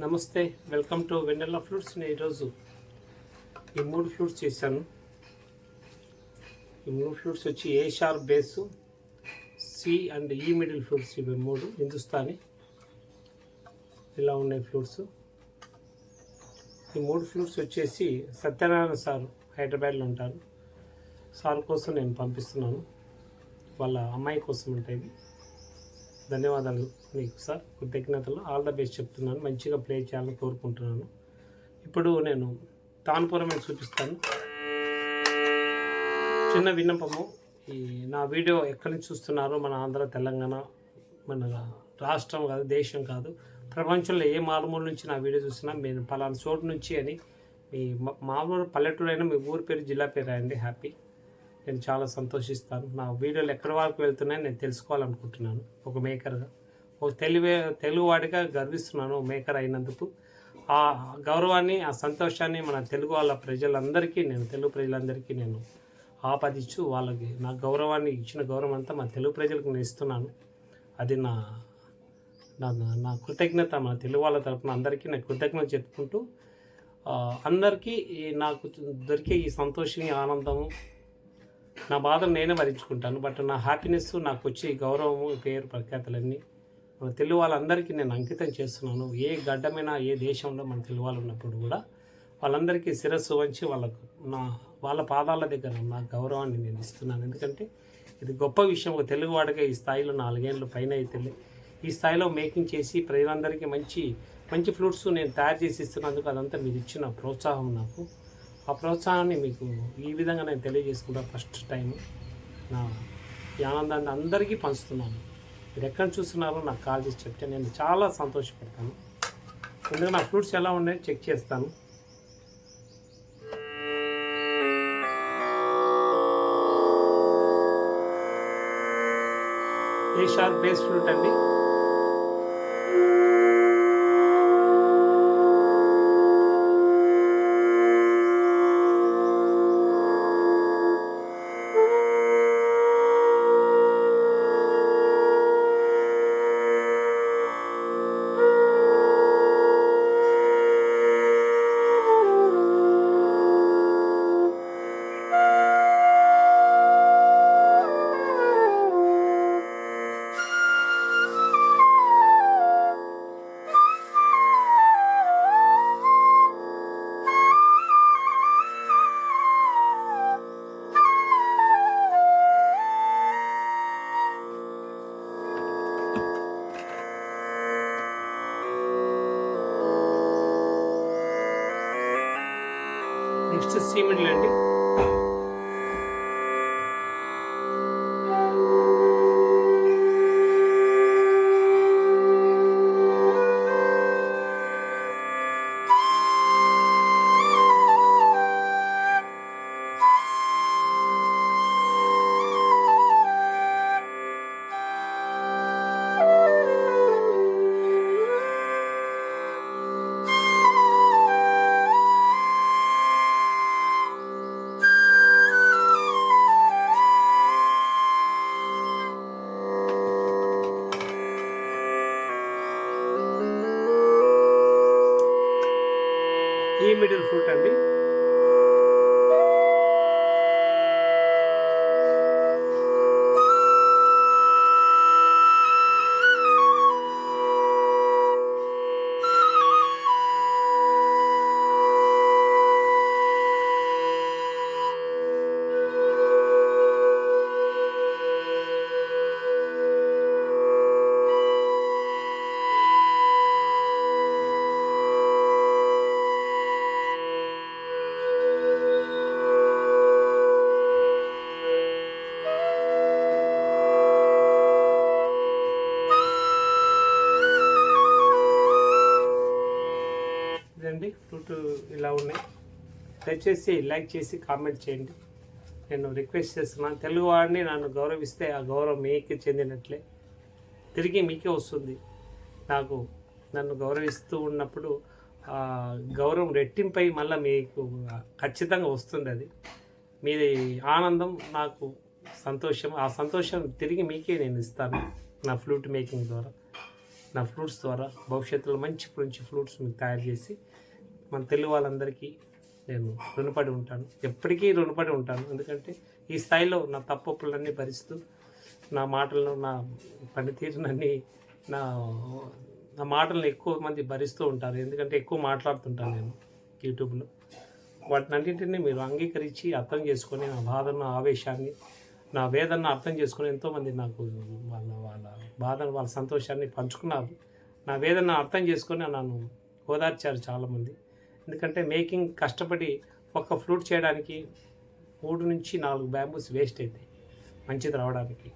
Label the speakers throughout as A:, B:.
A: నమస్తే, welcome to Vennela flutes. నేను ఈరోజు ఈ 3 ఫ్లూట్స్ చేశాను. ఈ 3 ఫ్లూట్స్ వచ్చి A sharp bass, C and ఈ మిడిల్ ఫ్లూట్స్. ఇవి 3 హిందుస్థానీ ఇలా ఉన్నాయి ఫ్లూట్స్. ఈ 3 ఫ్లూట్స్ వచ్చేసి సత్యనారాయణ సార్ హైదరాబాద్లో ఉంటారు. సార్ కోసం నేను పంపిస్తున్నాను. వాళ్ళ అమ్మాయి కోసం ఉంటాయి. ధన్యవాదాలు మీకు సార్, కృతజ్ఞతలు. ఆల్ ద బెస్ట్ చెప్తున్నాను. మంచిగా ప్లే చేయాలని కోరుకుంటున్నాను. ఇప్పుడు నేను తాన్పురమే చూపిస్తాను. చిన్న విన్నపము, ఈ నా వీడియో ఎక్కడి నుంచి చూస్తున్నారో, మన ఆంధ్ర, తెలంగాణ, మన రాష్ట్రం కాదు, దేశం కాదు, ప్రపంచంలో ఏ మారుమూల నుంచి నా వీడియో చూసినా నేను పలానా చోటు నుంచి అని మీ మామూలు పల్లెటూరు అయినా మీ ఊరి పేరు, జిల్లా పేరు రాయండి. హ్యాపీ. నేను చాలా సంతోషిస్తాను. నా వీడియోలు ఎక్కడి వరకు వెళ్తున్నాయని నేను తెలుసుకోవాలనుకుంటున్నాను. ఒక మేకర్గా, ఒక తెలుగువాడిగా గర్విస్తున్నాను మేకర్ అయినందుకు. ఆ గౌరవాన్ని, ఆ సంతోషాన్ని మన తెలుగు వాళ్ళ ప్రజలందరికీ, తెలుగు ప్రజలందరికీ నేను ఆపాదించు వాళ్ళకి నా గౌరవాన్ని ఇచ్చిన గౌరవం అంతా మా తెలుగు ప్రజలకు నేను ఇస్తున్నాను. అది నా నా కృతజ్ఞత. మన తెలుగు వాళ్ళ తరఫున అందరికీ నేను కృతజ్ఞత చెప్పుకుంటూ, అందరికీ నాకు దొరికే ఈ సంతోషం, ఆనందము, నా బాధను నేనే భరించుకుంటాను. బట్ నా హ్యాపీనెస్, నాకు వచ్చే గౌరవము, పేరు, ప్రఖ్యాతలన్నీ మన తెలుగు వాళ్ళందరికీ నేను అంకితం చేస్తున్నాను. ఏ గడ్డమైనా, ఏ దేశంలో మన తెలుగు వాళ్ళు ఉన్నప్పుడు కూడా వాళ్ళందరికీ శిరస్సు వంచి వాళ్ళ పాదాల దగ్గర నా గౌరవాన్ని నేను ఇస్తున్నాను. ఎందుకంటే ఇది గొప్ప విషయం. ఒక తెలుగువాడిగా ఈ స్థాయిలో 4 ఏళ్ళ పైన అయితే ఈ స్థాయిలో మేకింగ్ చేసి ప్రజలందరికీ మంచి ఫ్లూట్స్ నేను తయారు చేసి ఇస్తున్నందుకు అదంతా మీరు ఇచ్చిన ప్రోత్సాహం. నాకు ఆ ప్రోత్సాహాన్ని మీకు ఈ విధంగా నేను తెలియజేసుకుంటాను. ఫస్ట్ టైం నా ఈ ఆనందాన్ని అందరికీ పంచుతున్నాను. మీరు ఎక్కడ చూస్తున్నారో నాకు కాల్ చేసి చెప్తే నేను చాలా సంతోషపడతాను. ఎందుకంటే నా ఫ్రూట్స్ ఎలా ఉన్నాయో చెక్ చేస్తాను. ఏ షార్ప్ బేస్ ఫ్రూట్ అండి. నెక్స్ట్ సీమెంట్లు అండి. ఈ మిడిల్ ఫ్రూట్ అండి. ఇదండి ఫ్రూట్ ఇలా ఉన్నాయి. దయచేసి లైక్ చేసి కామెంట్ చేయండి. నేను రిక్వెస్ట్ చేస్తున్నాను. తెలుగువాడిని నన్ను గౌరవిస్తే ఆ గౌరవం మీకే చెందినట్లే తిరిగి మీకే వస్తుంది. నన్ను గౌరవిస్తూ ఉన్నప్పుడు ఆ గౌరవం రెట్టింపై మళ్ళీ మీకు ఖచ్చితంగా వస్తుంది. అది మీది ఆనందం, నాకు సంతోషం. ఆ సంతోషం తిరిగి మీకే నేను ఇస్తాను నా ఫ్లూట్ మేకింగ్ ద్వారా. నా ఫ్రూట్స్ ద్వారా భవిష్యత్తులో మంచి ఫ్రూట్స్ మీకు తయారు చేసి మన తెలుగు వాళ్ళందరికీ నేను రుణపడి ఉంటాను, ఎప్పటికీ రుణపడి ఉంటాను. ఎందుకంటే ఈ స్థాయిలో నా తప్పులన్నీ భరిస్తూ నా మాటలను, నా పనితీరునన్నీ, నా నా మాటలను ఎక్కువ మంది భరిస్తూ ఉంటారు. ఎందుకంటే ఎక్కువ మాట్లాడుతుంటాను నేను యూట్యూబ్లో. వాటినన్నింటినీ మీరు అంగీకరించి అర్థం చేసుకొని నా బాధను, ఆవేశాన్ని, నా వేదనను అర్థం చేసుకొని ఎంతోమంది నాకు వాళ్ళ బాధను, వాళ్ళ సంతోషాన్ని పంచుకున్నారు. నా వేదన అర్థం చేసుకొని నన్ను ఓదార్చారు చాలామంది. ఎందుకంటే మేకింగ్ కష్టపడి ఒక్క ఫ్రూట్ చేయడానికి 3 నుంచి 4 బ్యాంబూస్ వేస్ట్ అవుతాయి మంచిది రావడానికి.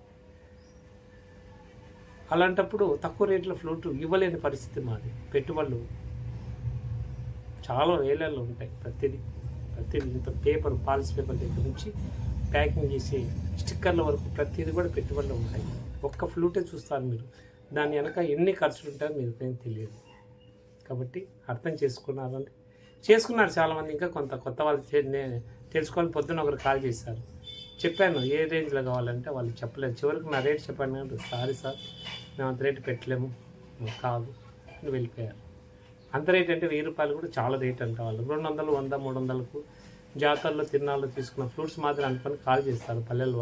A: అలాంటప్పుడు తక్కువ రేట్లో ఫ్రూట్ ఇవ్వలేని పరిస్థితి మాది. పెట్టుబడులు చాలా వేలల్లో ఉంటాయి. ప్రతిదీ ఇంత పేపర్, పాలిస్ పేపర్ దగ్గర నుంచి ప్యాకింగ్ చేసి స్టిక్కర్ల వరకు ప్రతిదీ కూడా పెట్టుబడులు ఉంటాయి. ఒక్క ఫ్లూటే చూస్తారు మీరు, దాని వెనక ఎన్ని ఖర్చులు ఉంటాయో మీకు ఏం తెలియదు. కాబట్టి అర్థం చేసుకున్నారు చాలామంది. ఇంకా కొత్త వాళ్ళు తెలుసుకోవాలి. పొద్దున్న ఒకరు కాల్ చేశారు, చెప్పాను ఏ రేంజ్లో కావాలంటే వాళ్ళు చెప్పలేదు. చివరికి నా రేట్ చెప్పాను కానీ సారీ సార్ మేము అంత రేటు పెట్టలేము, కాదు అని వెళ్ళిపోయారు. అంత రేట్ అంటే 1000 రూపాయలు కూడా చాలా రేట్ అంట. వాళ్ళు 200, 100, 300కు జాతరలో తిరునాళ్ళు తీసుకున్న ఫ్రూట్స్ మాత్రం అనుకొని కాల్ చేస్తారు పల్లెల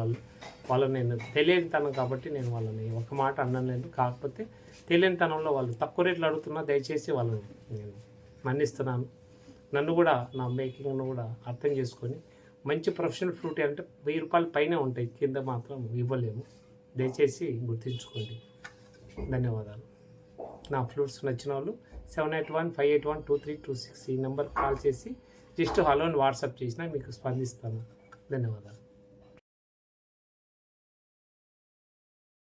A: వాళ్ళని నేను తెలియనితనం కాబట్టి నేను వాళ్ళని ఒక మాట అన్నాను. కాకపోతే తెలియనితనంలో వాళ్ళు తక్కువ రేట్లు అడుగుతున్నా దయచేసి వాళ్ళని నేను మన్నిస్తున్నాను. నన్ను కూడా, నా మేకింగ్ను కూడా అర్థం చేసుకొని మంచి ప్రొఫెషనల్ ఫ్రూట్ అంటే 1000 రూపాయల పైనే ఉంటాయి, కింద మాత్రం ఇవ్వలేము. దయచేసి గుర్తుంచుకోండి. ధన్యవాదాలు. నా ఫ్రూట్స్ నచ్చిన వాళ్ళు 7815812326 ఈ నెంబర్ కాల్ చేసి జస్ట్ హలో అని వాట్సాప్ చేసినా మీకు స్పందిస్తాను. ధన్యవాదాలు.